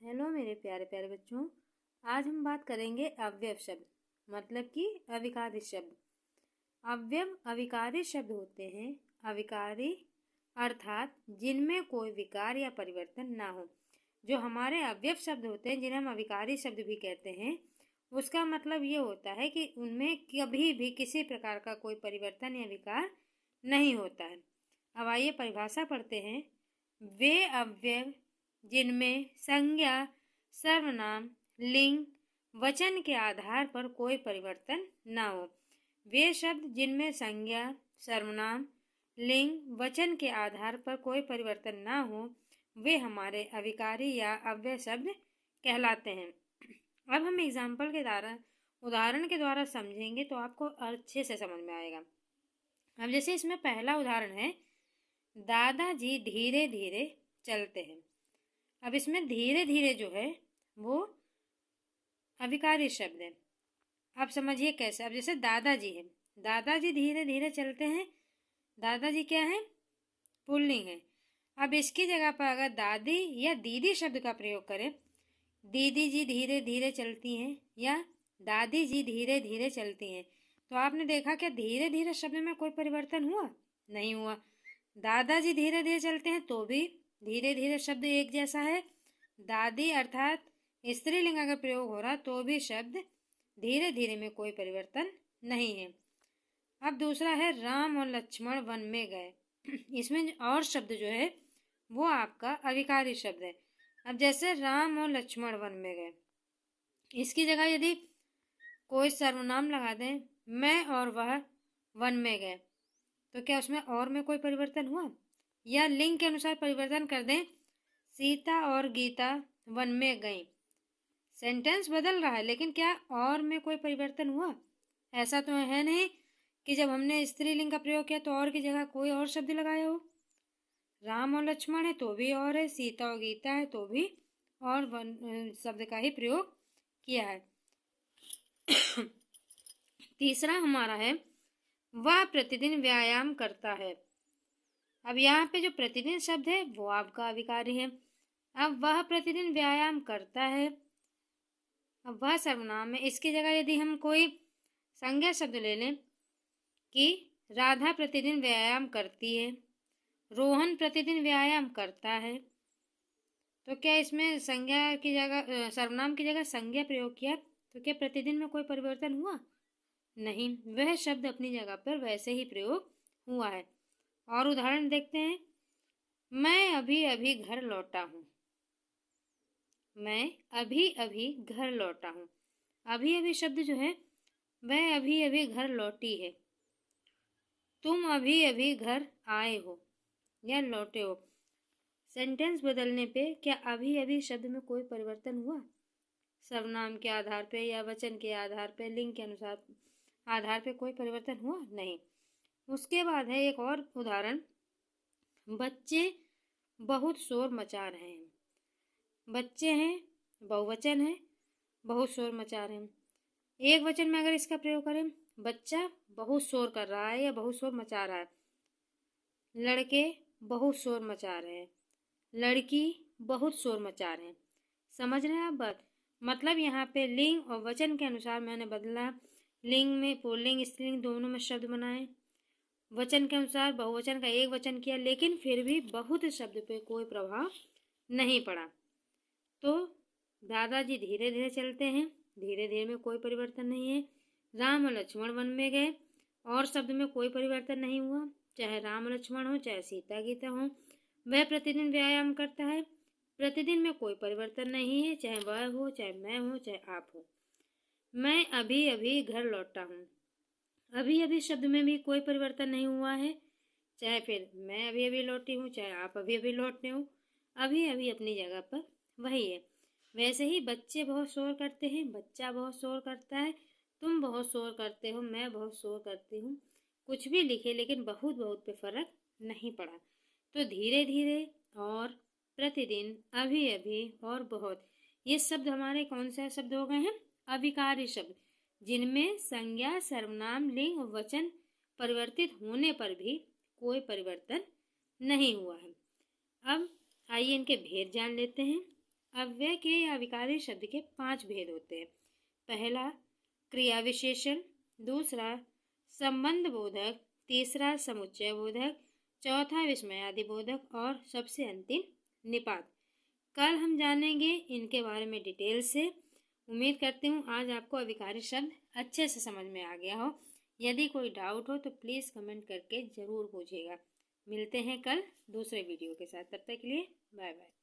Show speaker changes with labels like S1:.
S1: Hello मेरे प्यारे प्यारे बच्चों। आज हम बात करेंगे अव्यव शब्द मतलब कि अविकारी शब्द। अव्यव अविकारी शब्द होते हैं। अविकारी अर्थात जिनमें कोई विकार या परिवर्तन ना हो। जो हमारे अव्यव शब्द होते हैं जिन्हें हम अविकारी शब्द भी कहते हैं, उसका मतलब ये होता है कि उनमें कभी भी किसी प्रकार का कोई परिवर्तन या विकार नहीं होता है। अब आइए परिभाषा पढ़ते हैं। वे अव्यव जिनमें संज्ञा, सर्वनाम, लिंग, वचन के आधार पर कोई परिवर्तन न हो। वे शब्द जिनमें संज्ञा, सर्वनाम, लिंग, वचन के आधार पर कोई परिवर्तन न हो, वे हमारे अविकारी या अव्यय शब्द कहलाते हैं। अब हम एग्जाम्पल के द्वारा, उदाहरण के द्वारा समझेंगे तो आपको अच्छे से समझ में आएगा। अब जैसे इसमें पहला उदाहरण है, दादाजी धीरे धीरे चलते हैं। अब इसमें धीरे धीरे जो है वो अविकारी शब्द है। अब समझिए कैसे। अब जैसे दादाजी है, दादाजी धीरे धीरे चलते हैं। दादाजी क्या है? पुल्लिंग है। अब इसकी जगह पर अगर दादी या दीदी शब्द का प्रयोग करें, दीदी जी धीरे धीरे चलती हैं या दादी जी धीरे धीरे चलती हैं, तो आपने देखा क्या धीरे धीरे शब्द में कोई परिवर्तन हुआ? नहीं हुआ। दादाजी धीरे धीरे चलते हैं तो भी धीरे धीरे शब्द एक जैसा है। दादी अर्थात स्त्रीलिंग अगर प्रयोग हो रहा तो भी शब्द धीरे धीरे में कोई परिवर्तन नहीं है। अब दूसरा है, राम और लक्ष्मण वन में गए। इसमें और शब्द जो है वो आपका अविकारी शब्द है। अब जैसे राम और लक्ष्मण वन में गए, इसकी जगह यदि कोई सर्वनाम लगा दें, मैं और वह वन में गए, तो क्या उसमें और में कोई परिवर्तन हुआ? या लिंग के अनुसार परिवर्तन कर दें, सीता और गीता वन में गई। सेंटेंस बदल रहा है लेकिन क्या और में कोई परिवर्तन हुआ? ऐसा तो है नहीं कि जब हमने स्त्रीलिंग का प्रयोग किया तो और की जगह कोई और शब्द लगाया हो। राम और लक्ष्मण है तो भी और है, सीता और गीता है तो भी और वन शब्द का ही प्रयोग किया है। तीसरा हमारा है, वह प्रतिदिन व्यायाम करता है। अब यहाँ पे जो प्रतिदिन शब्द है वो आपका अविकारी है। अब वह प्रतिदिन व्यायाम करता है, अब वह सर्वनाम है। इसकी जगह यदि हम कोई संज्ञा शब्द ले लें कि राधा प्रतिदिन व्यायाम करती है, रोहन प्रतिदिन व्यायाम करता है, तो क्या इसमें संज्ञा की जगह सर्वनाम की जगह संज्ञा प्रयोग किया तो क्या प्रतिदिन में कोई परिवर्तन हुआ? नहीं, वह शब्द अपनी जगह पर वैसे ही प्रयोग हुआ है। और उदाहरण देखते हैं, मैं अभी अभी घर लौटा हूँ। मैं अभी अभी घर लौटा हूँ। अभी अभी शब्द जो है वह अभी अभी घर लौटी है। तुम अभी अभी घर आए हो या लौटे हो। सेंटेंस बदलने पे क्या अभी अभी शब्द में कोई परिवर्तन हुआ? सर्वनाम के आधार पे या वचन के आधार पे, लिंग के अनुसार आधार पे कोई परिवर्तन हुआ? नहीं। उसके बाद है एक और उदाहरण, बच्चे बहुत शोर मचा रहे हैं। बच्चे हैं, बहुवचन है, बहुत शोर मचा रहे हैं। एक वचन में अगर इसका प्रयोग करें, बच्चा बहुत शोर कर रहा है या बहुत शोर मचा रहा है। लड़के बहुत शोर मचा रहे हैं, लड़की बहुत शोर मचा रहे हैं। समझ रहे हैं आप बात? मतलब यहाँ पे लिंग और वचन के अनुसार मैंने बदला। लिंग में पुल्लिंग स्त्रीलिंग दोनों में शब्द बनाए, वचन के अनुसार बहुवचन का एक वचन किया, लेकिन फिर भी बहुत शब्द पे कोई प्रभाव नहीं पड़ा। तो दादाजी धीरे धीरे चलते हैं, धीरे धीरे में कोई परिवर्तन नहीं है। राम और लक्ष्मण वन में गए, और शब्द में कोई परिवर्तन नहीं हुआ, चाहे राम लक्ष्मण हो चाहे सीता गीता हो। वह प्रतिदिन व्यायाम करता है, प्रतिदिन में कोई परिवर्तन नहीं है, चाहे वह हो चाहे मैं हो चाहे आप हो। मैं अभी अभी घर लौटा हूँ। अभी अभी शब्द में भी कोई परिवर्तन नहीं हुआ है, चाहे फिर मैं अभी अभी लौटी हूँ चाहे आप अभी अभी लौटे हो। अभी अभी अपनी जगह पर वही है। वैसे ही बच्चे बहुत शोर करते हैं, बच्चा बहुत शोर करता है, तुम बहुत शोर करते हो, मैं बहुत शोर करती हूँ। कुछ भी लिखे लेकिन बहुत बहुत पे फर्क नहीं पड़ा। तो धीरे धीरे और प्रतिदिन, अभी अभी और बहुत, ये शब्द हमारे कौन से शब्द हो गए हैं? अविकारी शब्द, जिनमें संज्ञा, सर्वनाम, लिंग और वचन परिवर्तित होने पर भी कोई परिवर्तन नहीं हुआ है। अब आइए इनके भेद जान लेते हैं। अव्यय के या विकारी शब्द के 5 भेद होते हैं। पहला क्रिया विशेषण, दूसरा संबंध बोधक, तीसरा समुच्चय बोधक, चौथा विस्मयादि बोधक और सबसे अंतिम निपात। कल हम जानेंगे इनके बारे में डिटेल से। उम्मीद करती हूँ आज आपको अविकारी शब्द अच्छे से समझ में आ गया हो। यदि कोई डाउट हो तो प्लीज़ कमेंट करके ज़रूर पूछिएगा। मिलते हैं कल दूसरे वीडियो के साथ। तब तक के लिए बाय बाय।